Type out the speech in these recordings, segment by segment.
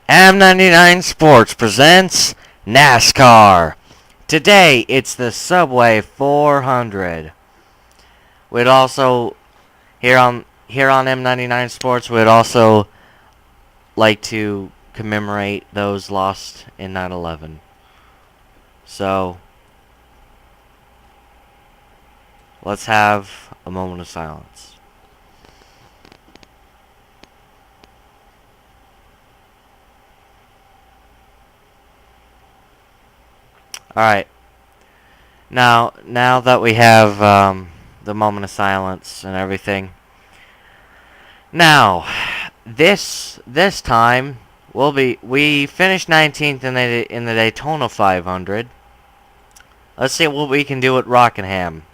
M99 Sports presents NASCAR. Today it's the Subway 400. We'd also here on M99 Sports we'd also like to commemorate those lost in 9/11. So let's have a moment of silence. All right. Now that we have the moment of silence and everything, now this time we finished 19th in the Daytona 500. Let's see what we can do at Rockingham.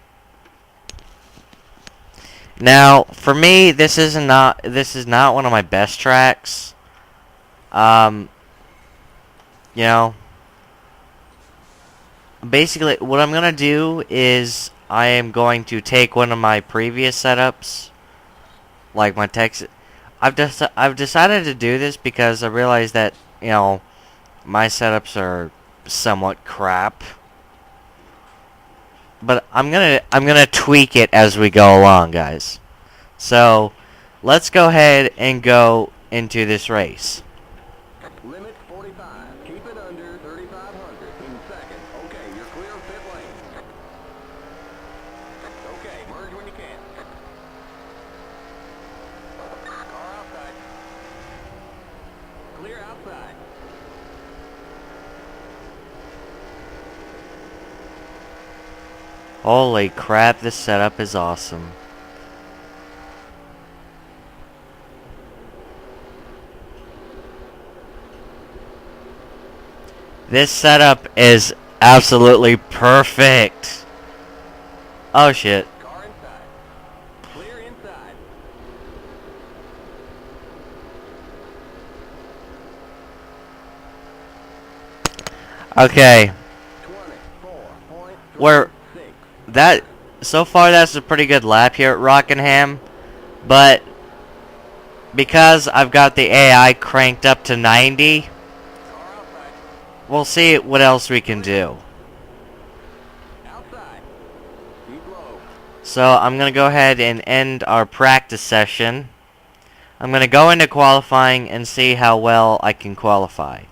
Now, for me, this is not one of my best tracks. Um, you know, basically, what I'm gonna do is I am going to take one of my previous setups, like my Texas. I've decided to do this because I realize that my setups are somewhat crap. But I'm gonna tweak it as we go along, guys. So let's go ahead and go into this race. Limit 45. Keep it under 3,500 in second. Okay, you're clear of pit lane. Okay, merge when you can. Car outside. Clear outside. Holy crap, this setup is awesome. This setup is absolutely perfect. Oh shit. Car inside. Clear inside. Okay. 24.36. We're that so far that's a pretty good lap here at Rockingham, but because I've got the AI cranked up to 90, Car outside. we'll see what else we can do. Outside. Keep low. So I'm going to go ahead and end our practice session. I'm going to go into qualifying and see how well I can qualify.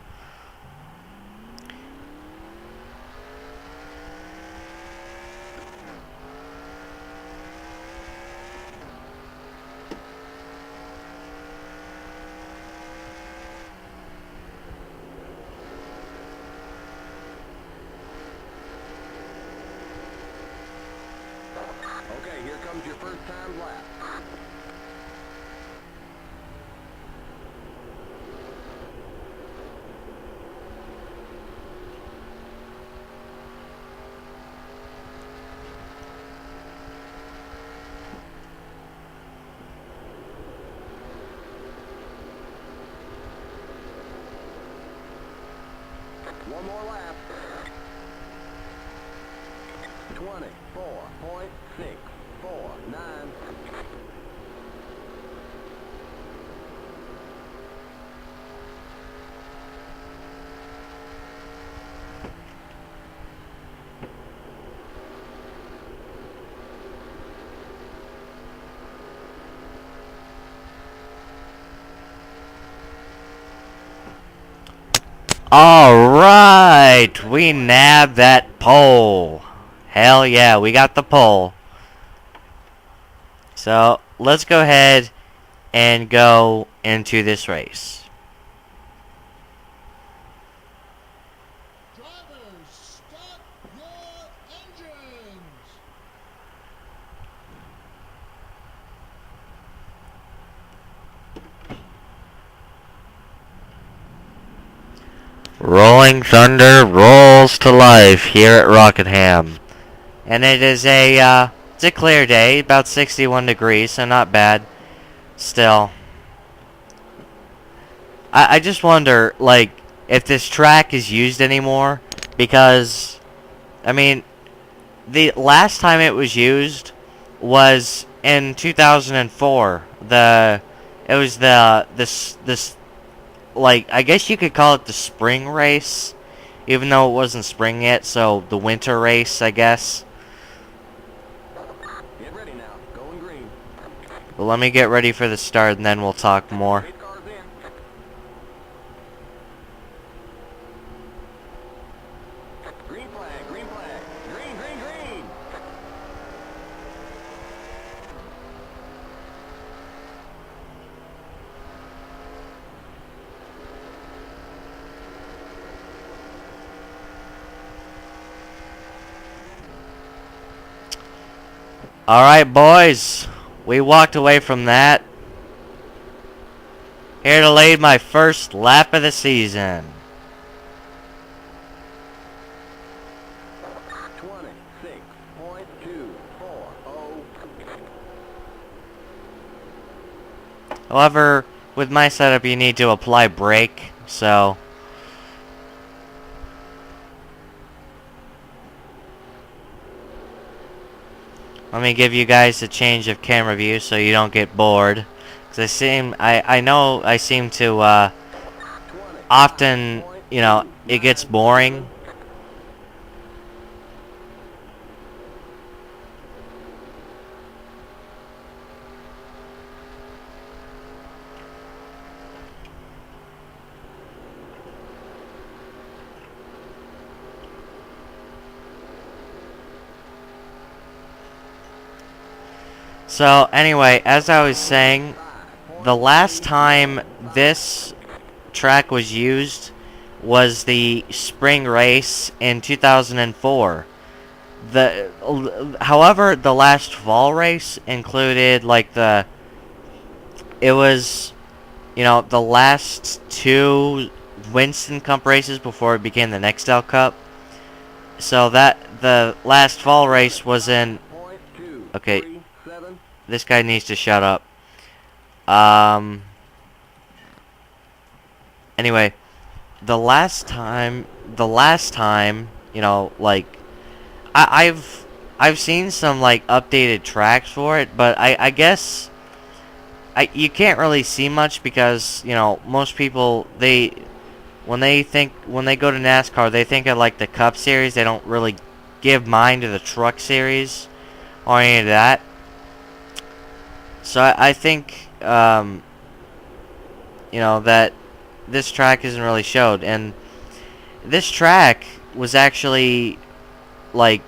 Okay, here comes your first time lap. One more lap. 24.649. Alright, we nabbed that pole. Hell yeah, we got the pole. So let's go ahead and go into this race. Drivers, start your engines! Rolling Thunder rolls to life here at Rockingham. And it is it's a clear day, about 61 degrees, so not bad. Still, I just wonder, like, if this track is used anymore, because, I mean, the last time it was used was in 2004. It was this like, I guess you could call it the spring race, even though it wasn't spring yet, so the winter race, I guess. Get ready now. Going green. But let me get ready for the start, and then we'll talk more. 8 cars in. Green flag, green flag. Green, green, green. Alright, boys. We walked away from that. Here to lead my first lap of the season. 26.240. However, with my setup, you need to apply brake, so... Let me give you guys a change of camera view so you don't get bored. Because I know I seem to, often, you know, it gets boring. So, anyway, as I was saying, the last time this track was used was the spring race in 2004. However, the last fall race included, like, it was, you know, the last two Winston Cup races before it became the Nextel Cup. So the last fall race was in... Okay, this guy needs to shut up. Anyway, the last time, you know, like, I've seen some, like, updated tracks for it, but I guess you can't really see much because, you know, most people, when they go to NASCAR, they think of, like, the Cup Series. They don't really give mind to the Truck Series or any of that. So I think, you know, that this track isn't really showed. And this track was actually, like,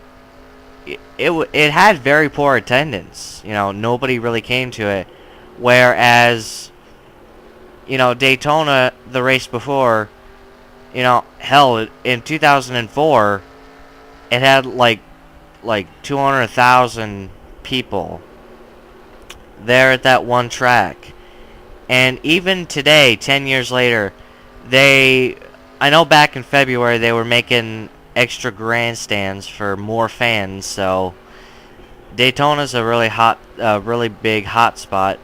it had very poor attendance. You know, nobody really came to it. Whereas, you know, Daytona, the race before, you know, hell, in 2004, it had, like 200,000 people there at that one track. And even today, 10 years later, I know back in February they were making extra grandstands for more fans, so Daytona's a really big hot spot.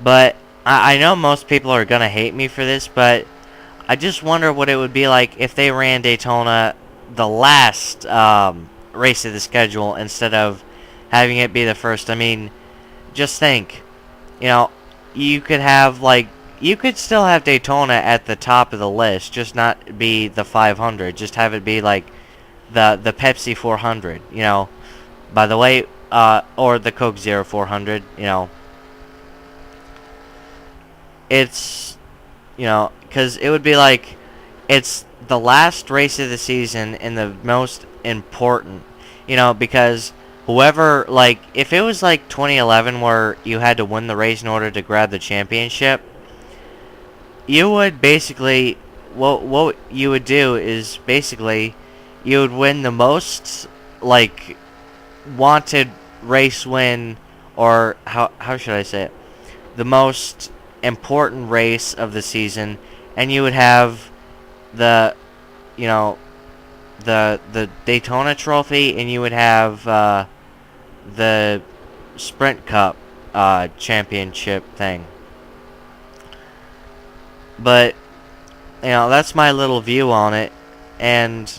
But I know most people are gonna hate me for this, but I just wonder what it would be like if they ran Daytona the last race of the schedule instead of having it be the first. I mean, just think, you know, you could still have Daytona at the top of the list, just not be the 500. Just have it be like the Pepsi 400, you know. By the way, or the Coke Zero 400, you know. It's, you know, because it would be like it's the last race of the season and the most important, you know, because whoever, like, if it was like 2011 where you had to win the race in order to grab the championship, you would basically, what you would do is basically you would win the most, like, wanted race win, or how should I say it, the most important race of the season, and you would have the, you know, the Daytona trophy, and you would have the Sprint Cup championship thing. But, you know, that's my little view on it. And,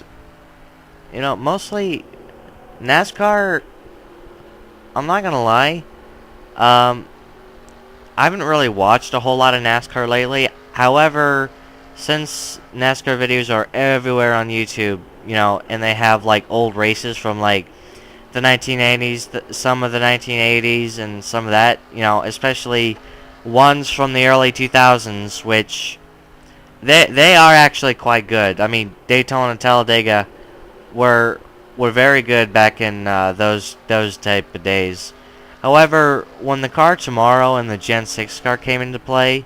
you know, mostly NASCAR, I'm not gonna lie, I haven't really watched a whole lot of NASCAR lately. However, since NASCAR videos are everywhere on YouTube, you know, and they have like old races from like the 1980s, some of the 1980s, and some of that, you know, especially ones from the early 2000s, which they are actually quite good. I mean, Daytona and Talladega were very good back in those type of days. However, when the car tomorrow and the Gen 6 car came into play,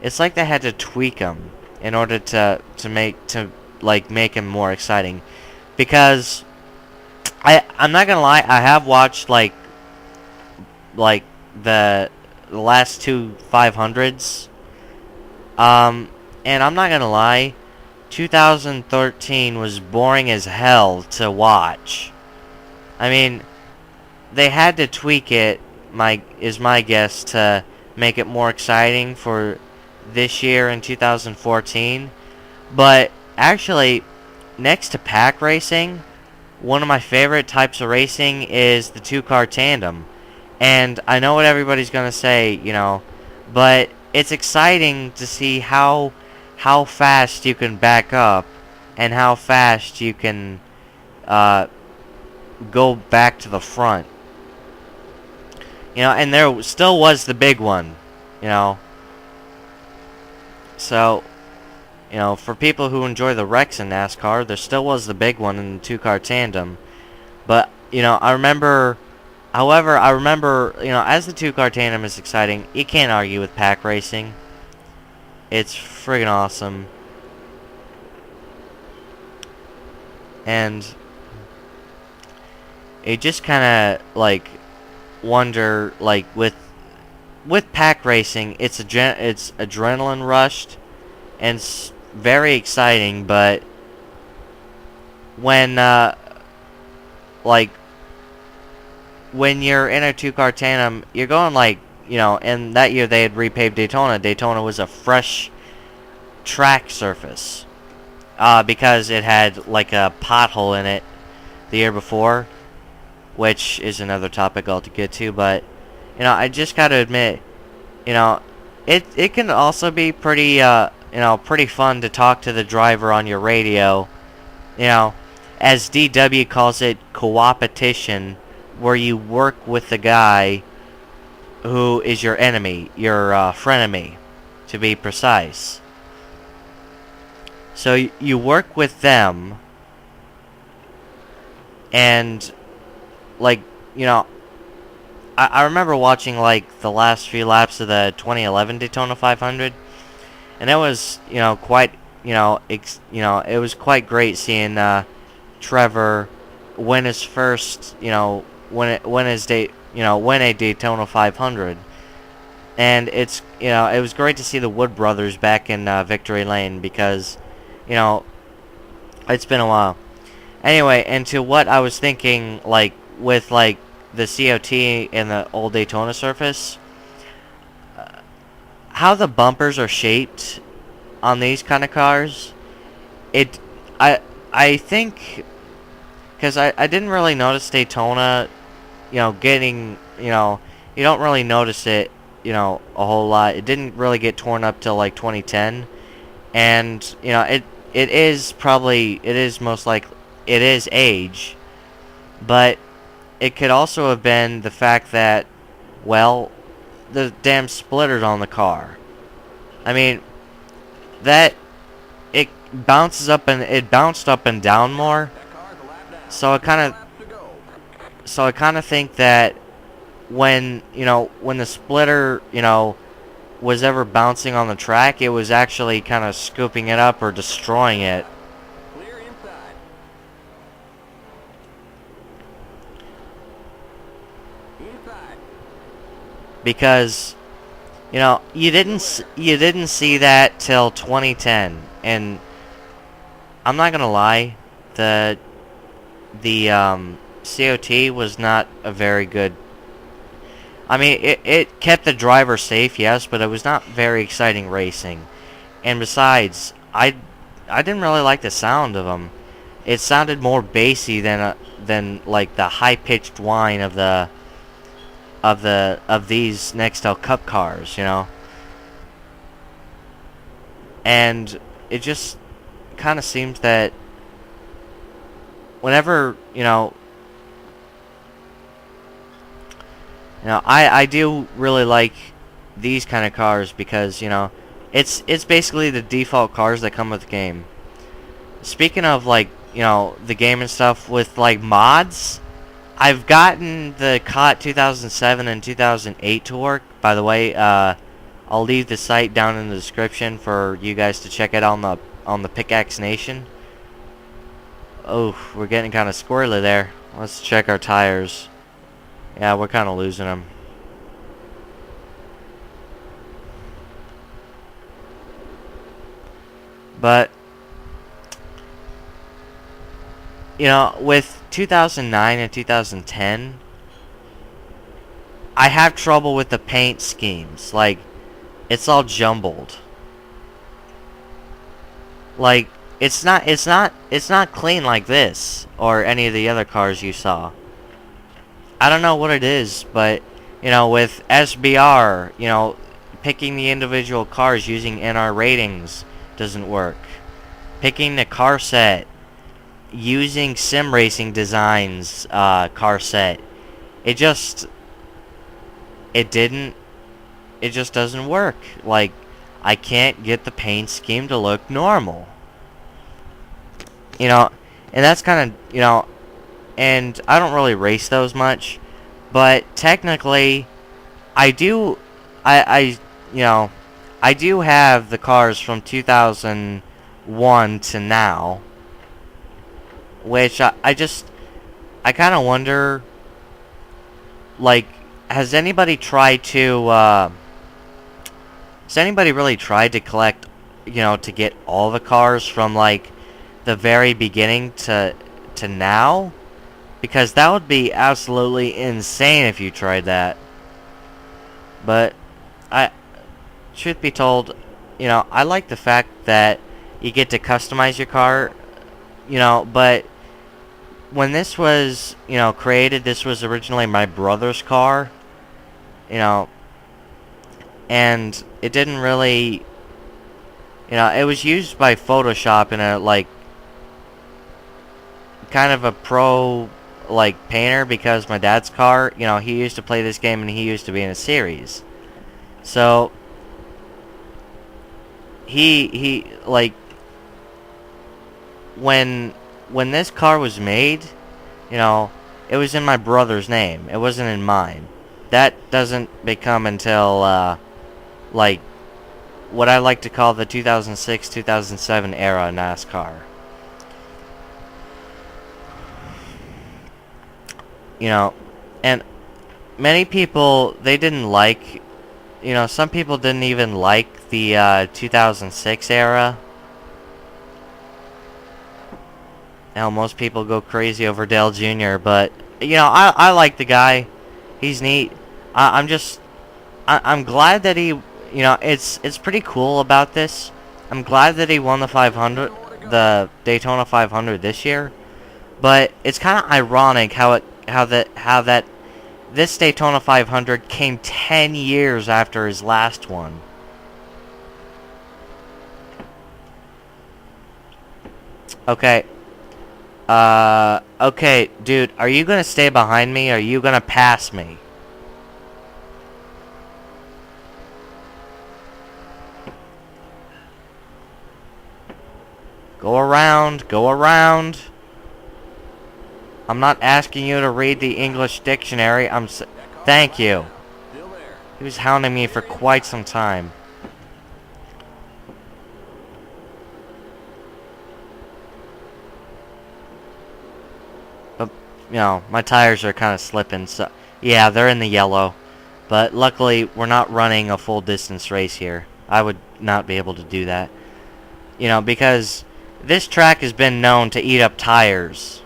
it's like they had to tweak them in order to make them more exciting. Because I'm not gonna lie, I have watched like the last two 500s. And I'm not gonna lie, 2013 was boring as hell to watch. I mean, they had to tweak it, my guess, to make it more exciting for this year in 2014. But actually, next to pack racing, one of my favorite types of racing is the two-car tandem. And I know what everybody's going to say, you know, but it's exciting to see how fast you can back up and how fast you can go back to the front. You know, and there still was the big one, you know. So, you know, for people who enjoy the wrecks in NASCAR, there still was the big one in the two-car tandem. But, you know, I remember, you know, as the two-car tandem is exciting, you can't argue with pack racing. It's friggin' awesome. And it just kind of, like, wonder, like, with pack racing, it's adrenaline rushed, and it's very exciting, but when, like, when you're in a two-car tandem, you're going, like, you know, and that year they had repaved Daytona. Daytona was a fresh track surface, because it had, like, a pothole in it the year before, which is another topic I'll get to, but, you know, I just gotta admit, you know, it can also be pretty, you know, pretty fun to talk to the driver on your radio, you know, as DW calls it, co-opetition, where you work with the guy who is your enemy, your frenemy, to be precise. So you work with them, and, like, you know, I remember watching, like, the last few laps of the 2011 Daytona 500, and it was, you know, quite, you know, it was quite great seeing Trevor win his first, you know, win a Daytona 500, and it's, you know, it was great to see the Wood brothers back in victory lane, because, you know, it's been a while. Anyway, and to what I was thinking, like, with, like, the COT and the old Daytona surface, how the bumpers are shaped on these kind of cars, I think, because I didn't really notice Daytona, you know, getting, you know, you don't really notice it, you know, a whole lot. It didn't really get torn up till, like, 2010, and, you know, it is most likely, it is age, but it could also have been the fact that, well, the damn splitters on the car. I mean, that it bounced up and down more. So I kind of think that when, you know, when the splitter, you know, was ever bouncing on the track, it was actually kind of scooping it up or destroying it. Clear inside. Inside. Because, you know, you didn't see that till 2010, and I'm not gonna lie, the COT was not a very good. I mean, it kept the driver safe, yes, but it was not very exciting racing. And besides, I didn't really like the sound of them. It sounded more bassy than like the high pitched whine of these Nextel Cup cars, you know. And, it just kind of seems that whenever, I do really like these kind of cars because, it's basically the default cars that come with the game. Speaking of, like, the game and stuff with, like, mods, I've gotten the COT 2007 and 2008 to work. By the way, I'll leave the site down in the description for you guys to check it out on the Pickaxe Nation. Oh, we're getting kind of squirrely there. Let's check our tires. Yeah, we're kind of losing them. But, with 2009 and 2010, I have trouble with the paint schemes. Like, it's all jumbled. Like, it's not clean like this or any of the other cars you saw. I don't know what it is, but with SBR, picking the individual cars using NR ratings doesn't work. Picking the car set using sim racing designs car set, it just doesn't work. Like, I can't get the paint scheme to look normal. And that's kind of, and I don't really race those much, but technically, I do have the cars from 2001 to now, which I kind of wonder, like, has anybody really tried to collect, to get all the cars from, like, the very beginning to now? Because that would be absolutely insane if you tried that. But truth be told, I like the fact that you get to customize your car, but when this was, created, this was originally my brother's car, and it didn't really, it was used by Photoshop in a, like, kind of a pro, like, painter, because my dad's car, he used to play this game and he used to be in a series. So he like, when this car was made, it was in my brother's name. It wasn't in mine. That doesn't become until like, what I like to call the 2006-2007 era NASCAR. And many people, they didn't like, some people didn't even like the 2006 era. Now, most people go crazy over Dale Jr., but, I like the guy. He's neat. I'm glad that he, it's pretty cool about this. I'm glad that he won the Daytona 500 this year. But it's kind of ironic how this Daytona 500 came 10 years after his last one. Okay. Okay, dude, are you gonna stay behind me, or are you gonna pass me? Go around, go around. I'm not asking you to read the English dictionary. Thank you. He was hounding me for quite some time. But, my tires are kind of slipping, so yeah, they're in the yellow. But luckily, we're not running a full distance race here. I would not be able to do that. Because this track has been known to eat up tires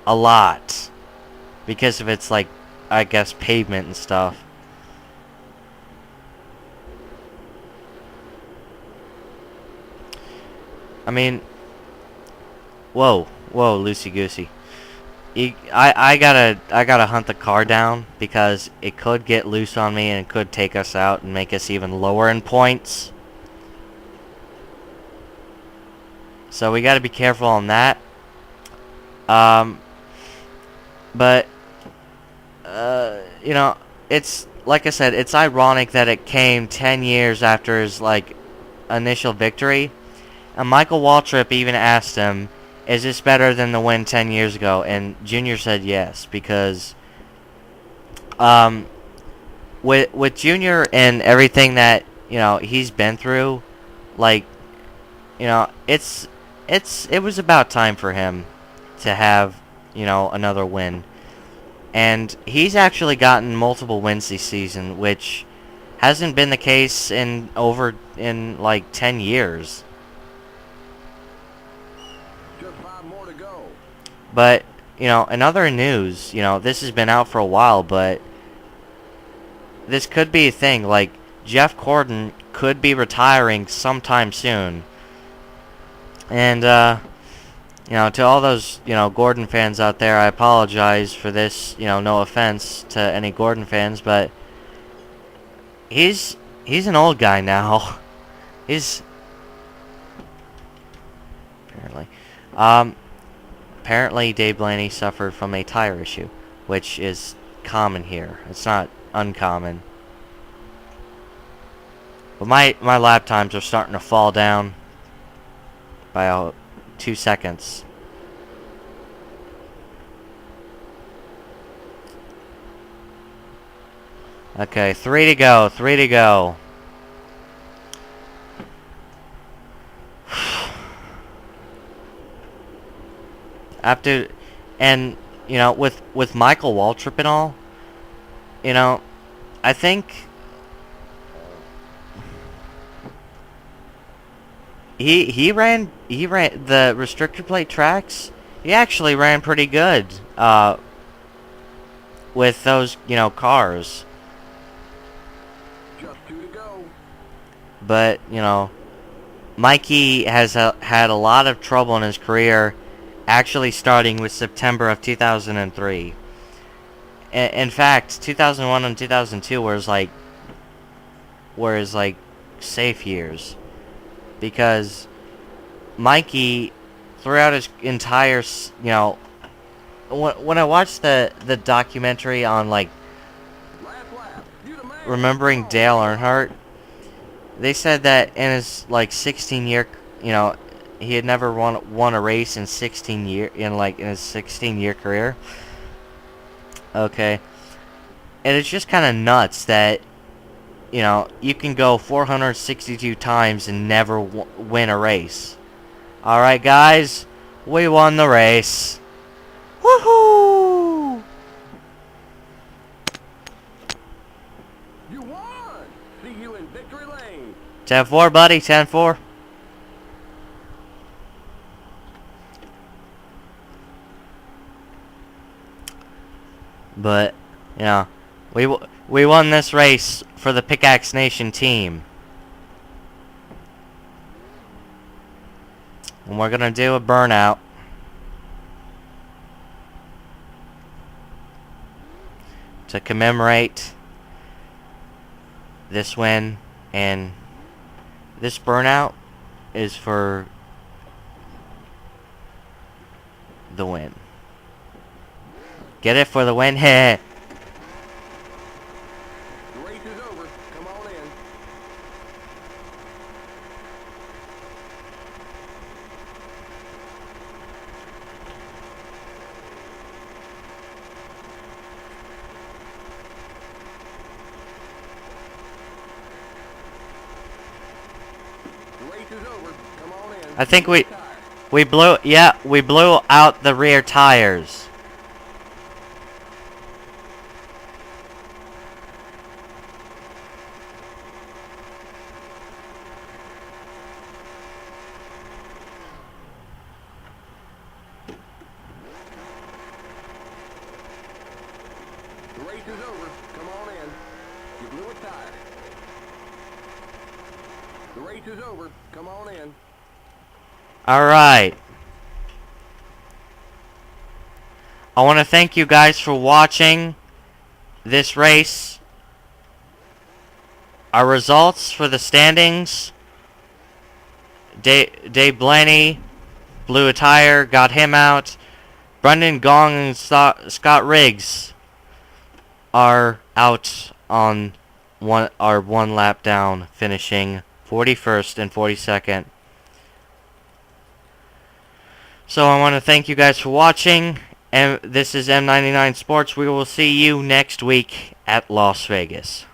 a lot because of its, like, I guess, pavement and stuff. I mean, whoa, loosey goosey. I gotta hunt the car down because it could get loose on me and it could take us out and make us even lower in points. So we got to be careful on that. But you know, it's like I said, it's ironic that it came 10 years after his like initial victory. And Michael Waltrip even asked him, "Is this better than the win 10 years ago?" And Junior said yes, because with Junior and everything that he's been through, like it was about time for him to have another win. And he's actually gotten multiple wins this season, which hasn't been the case in like 10 years. Just 5 more to go. But, in other news, this has been out for a while, but this could be a thing. Like, Jeff Gordon could be retiring sometime soon. And, to all those, Gordon fans out there, I apologize for this, no offense to any Gordon fans, but he's an old guy now. He's apparently Dave Blaney suffered from a tire issue, which is common here. It's not uncommon. But my lap times are starting to fall down by 2 seconds. Okay, 3 to go. 3 to go. After, and with Michael Waltrip and all, I think he ran the restrictor plate tracks. He actually ran pretty good with those cars. Just 2 to go. But Mikey has had a lot of trouble in his career, actually starting with September of 2003. In fact, 2001 and 2002 were his safe years, because Mikey, throughout his entire when I watched the documentary on Last lap. You the man. remembering Dale Earnhardt, they said that in his 16-year, he had never won a race in 16 year in his 16-year career. Okay, and it's just kind of nuts that you can go 462 times and never win a race. All right, guys, we won the race. Woohoo! You won. See you in victory lane. 10-4, buddy. 10-4. But we won this race for the Pickaxe Nation team, and we're gonna do a burnout to commemorate this win. And this burnout is for the win. Get it for the win? Heh. The race is over. Come on in. The race is over. Come on in. I think we blew out the rear tires. The race is over. Come on in. You blew a tire. The race is over. Come on in. Alright. I want to thank you guys for watching this race. Our results for the standings: Dave Blaney blew a tire, got him out. Brendan Gong and Scott Riggs are out on one lap down, finishing 41st and 42nd. So I want to thank you guys for watching, and this is M99 Sports. We will see you next week at Las Vegas.